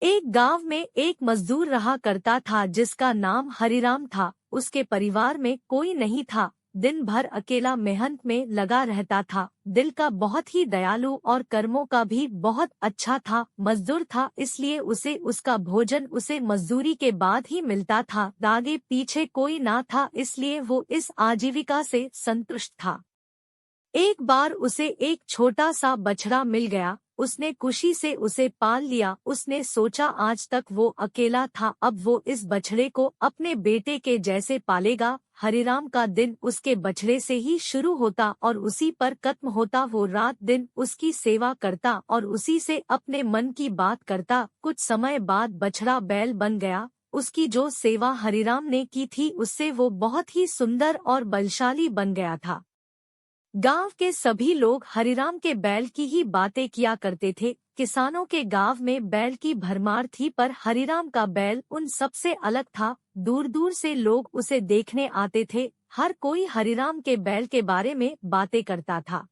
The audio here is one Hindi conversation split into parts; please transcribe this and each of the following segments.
एक गांव में एक मजदूर रहा करता था जिसका नाम हरिराम था। उसके परिवार में कोई नहीं था। दिन भर अकेला मेहनत में लगा रहता था। दिल का बहुत ही दयालु और कर्मों का भी बहुत अच्छा था। मजदूर था इसलिए उसे उसका भोजन उसे मजदूरी के बाद ही मिलता था। आगे पीछे कोई ना था इसलिए वो इस आजीविका से संतुष्ट था। एक बार उसे एक छोटा सा बछड़ा मिल गया। उसने खुशी से उसे पाल लिया। उसने सोचा आज तक वो अकेला था, अब वो इस बछड़े को अपने बेटे के जैसे पालेगा। हरिराम का दिन उसके बछड़े से ही शुरू होता और उसी पर खत्म होता। वो रात दिन उसकी सेवा करता और उसी से अपने मन की बात करता। कुछ समय बाद बछड़ा बैल बन गया। उसकी जो सेवा हरिराम ने की थी उससे वो बहुत ही सुंदर और बलशाली बन गया था। गांव के सभी लोग हरिराम के बैल की ही बातें किया करते थे। किसानों के गांव में बैल की भरमार थी, पर हरिराम का बैल उन सबसे अलग था। दूर दूर से लोग उसे देखने आते थे। हर कोई हरिराम के बैल के बारे में बातें करता था।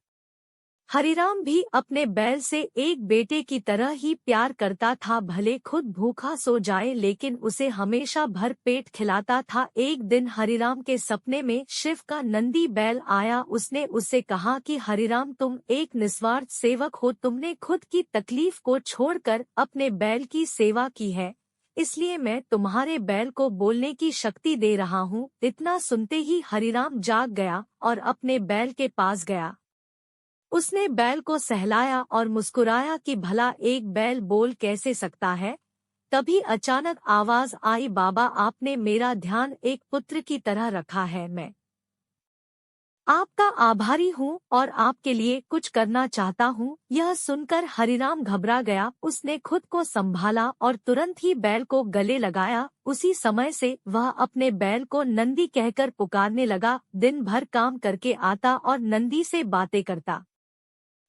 हरिराम भी अपने बैल से एक बेटे की तरह ही प्यार करता था। भले खुद भूखा सो जाए लेकिन उसे हमेशा भर पेट खिलाता था। एक दिन हरिराम के सपने में शिव का नंदी बैल आया। उसने उससे कहा कि हरिराम, तुम एक निस्वार्थ सेवक हो। तुमने खुद की तकलीफ को छोड़कर अपने बैल की सेवा की है, इसलिए मैं तुम्हारे बैल को बोलने की शक्ति दे रहा हूँ। इतना सुनते ही हरिराम जाग गया और अपने बैल के पास गया। उसने बैल को सहलाया और मुस्कुराया कि भला एक बैल बोल कैसे सकता है। तभी अचानक आवाज आई, बाबा, आपने मेरा ध्यान एक पुत्र की तरह रखा है। मैं आपका आभारी हूँ और आपके लिए कुछ करना चाहता हूँ। यह सुनकर हरिराम घबरा गया। उसने खुद को संभाला और तुरंत ही बैल को गले लगाया। उसी समय से वह अपने बैल को नंदी कहकर पुकारने लगा। दिन भर काम करके आता और नंदी से बातें करता।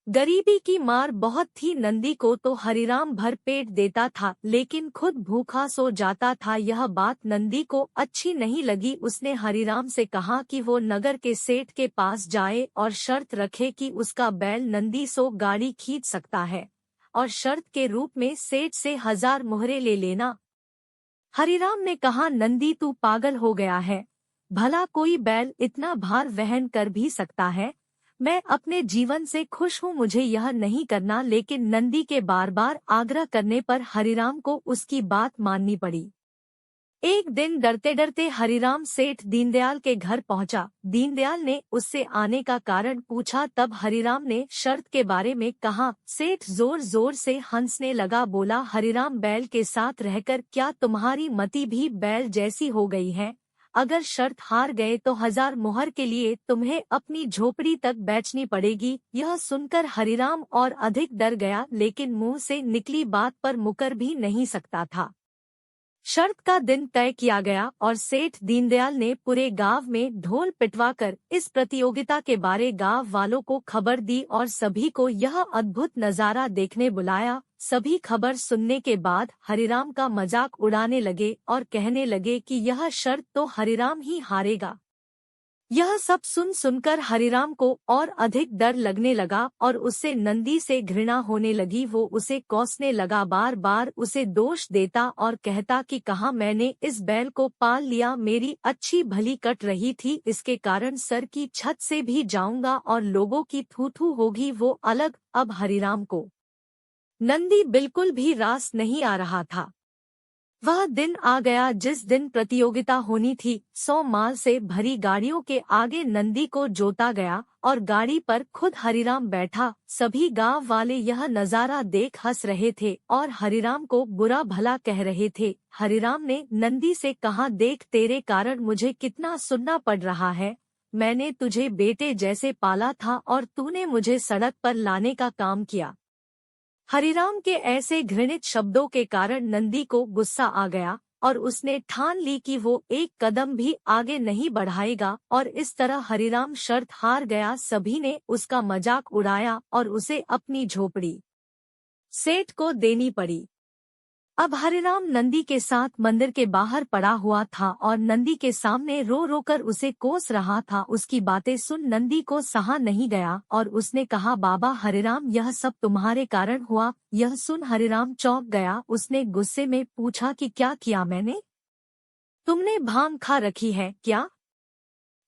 गरीबी की मार बहुत थी। नंदी को तो हरिराम भर पेट देता था लेकिन खुद भूखा सो जाता था। यह बात नंदी को अच्छी नहीं लगी। उसने हरिराम से कहा कि वो नगर के सेठ के पास जाए और शर्त रखे कि उसका बैल नंदी सो गाड़ी खींच सकता है, और शर्त के रूप में सेठ से 1000 मुहरे ले लेना। हरिराम ने कहा, नंदी, तू पागल हो गया है। भला कोई बैल इतना भार वहन कर भी सकता है? मैं अपने जीवन से खुश हूँ, मुझे यह नहीं करना। लेकिन नंदी के बार बार आग्रह करने पर हरिराम को उसकी बात माननी पड़ी। एक दिन डरते डरते हरिराम सेठ दीनदयाल के घर पहुंचा। दीनदयाल ने उससे आने का कारण पूछा। तब हरिराम ने शर्त के बारे में कहा। सेठ जोर जोर से हंसने लगा, बोला, हरिराम, बैल के साथ रहकर क्या तुम्हारी मति भी बैल जैसी हो गई है? अगर शर्त हार गए तो 1000 मुहर के लिए तुम्हें अपनी झोपड़ी तक बेचनी पड़ेगी। यह सुनकर हरिराम और अधिक डर गया, लेकिन मुंह से निकली बात पर मुकर भी नहीं सकता था। शर्त का दिन तय किया गया और सेठ दीनदयाल ने पूरे गांव में ढोल पिटवाकर इस प्रतियोगिता के बारे गांव वालों को खबर दी और सभी को यह अद्भुत नजारा देखने बुलाया। सभी खबर सुनने के बाद हरिराम का मजाक उड़ाने लगे और कहने लगे कि यह शर्त तो हरिराम ही हारेगा। यह सब सुनकर हरिराम को और अधिक डर लगने लगा और उससे नंदी से घृणा होने लगी। वो उसे कोसने लगा, बार बार उसे दोष देता और कहता कि कहाँ मैंने इस बैल को पाल लिया, मेरी अच्छी भली कट रही थी, इसके कारण सर की छत से भी जाऊंगा और लोगों की थू थू होगी वो अलग। अब हरिराम को नंदी बिल्कुल भी रास नहीं आ रहा था। वह दिन आ गया जिस दिन प्रतियोगिता होनी थी। 100 माल से भरी गाड़ियों के आगे नंदी को जोता गया और गाड़ी पर खुद हरिराम बैठा। सभी गांव वाले यह नजारा देख हंस रहे थे और हरिराम को बुरा भला कह रहे थे। हरिराम ने नंदी से कहा, देख, तेरे कारण मुझे कितना सुनना पड़ रहा है। मैंने तुझे बेटे जैसे पाला था और तूने मुझे सड़क पर लाने का काम किया। हरिराम के ऐसे घृणित शब्दों के कारण नंदी को गुस्सा आ गया और उसने ठान ली कि वो एक कदम भी आगे नहीं बढ़ाएगा, और इस तरह हरिराम शर्त हार गया। सभी ने उसका मजाक उड़ाया और उसे अपनी झोपड़ी सेठ को देनी पड़ी। अब हरिराम नंदी के साथ मंदिर के बाहर पड़ा हुआ था और नंदी के सामने रो रो कर उसे कोस रहा था। उसकी बातें सुन नंदी को सहा नहीं गया और उसने कहा, बाबा हरिराम, यह सब तुम्हारे कारण हुआ। यह सुन हरिराम चौंक गया। उसने गुस्से में पूछा कि क्या किया मैंने? तुमने भांग खा रखी है क्या?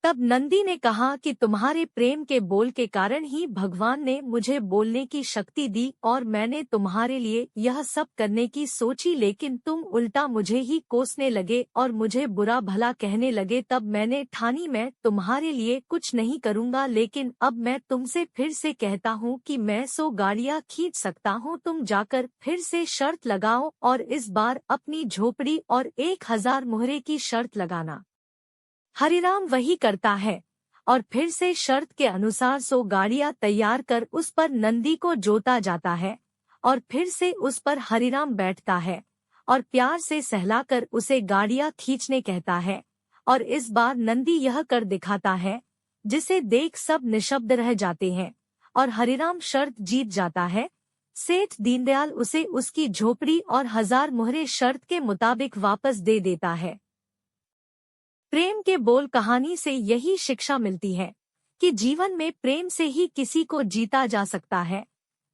तब नंदी ने कहा कि तुम्हारे प्रेम के बोल के कारण ही भगवान ने मुझे बोलने की शक्ति दी और मैंने तुम्हारे लिए यह सब करने की सोची, लेकिन तुम उल्टा मुझे ही कोसने लगे और मुझे बुरा भला कहने लगे। तब मैंने ठानी मैं तुम्हारे लिए कुछ नहीं करूँगा, लेकिन अब मैं तुमसे फिर से कहता हूँ कि मैं 100 गाड़ियाँ खींच सकता हूँ। तुम जाकर फिर से शर्त लगाओ और इस बार अपनी झोपड़ी और 1000 मुहरे की शर्त लगाना। हरिराम वही करता है और फिर से शर्त के अनुसार 100 गाड़ियां तैयार कर उस पर नंदी को जोता जाता है और फिर से उस पर हरिराम बैठता है और प्यार से सहलाकर उसे गाड़ियां खींचने कहता है। और इस बार नंदी यह कर दिखाता है जिसे देख सब निशब्द रह जाते हैं और हरिराम शर्त जीत जाता है। सेठ दीनदयाल उसे उसकी झोपड़ी और 1000 मुहरे शर्त के मुताबिक वापस दे देता है। प्रेम के बोल कहानी से यही शिक्षा मिलती है कि जीवन में प्रेम से ही किसी को जीता जा सकता है।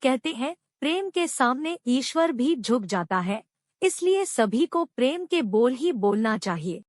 कहते हैं, प्रेम के सामने ईश्वर भी झुक जाता है। इसलिए सभी को प्रेम के बोल ही बोलना चाहिए।